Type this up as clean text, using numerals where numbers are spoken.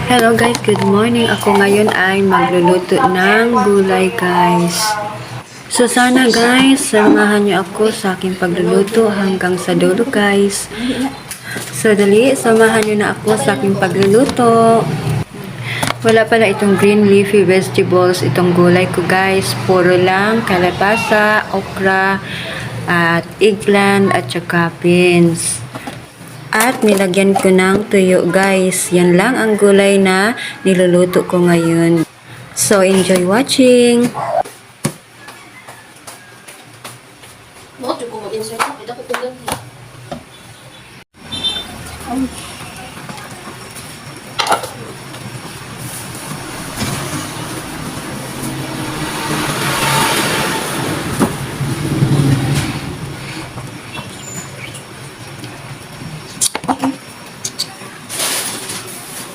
Hello guys, good morning. Ako ngayon ay magluluto ng gulay guys. So sana guys, samahan niyo ako sa aking pagluluto hanggang sa dulo guys. So dali, samahan niyo na ako sa aking pagluluto. Wala pala itong green leafy vegetables, itong gulay ko guys. Puro lang kalabasa, okra, at eggplant at saka beans. At nilagyan ko ng tuyo guys. Yan lang ang gulay na niluluto ko ngayon. So enjoy watching!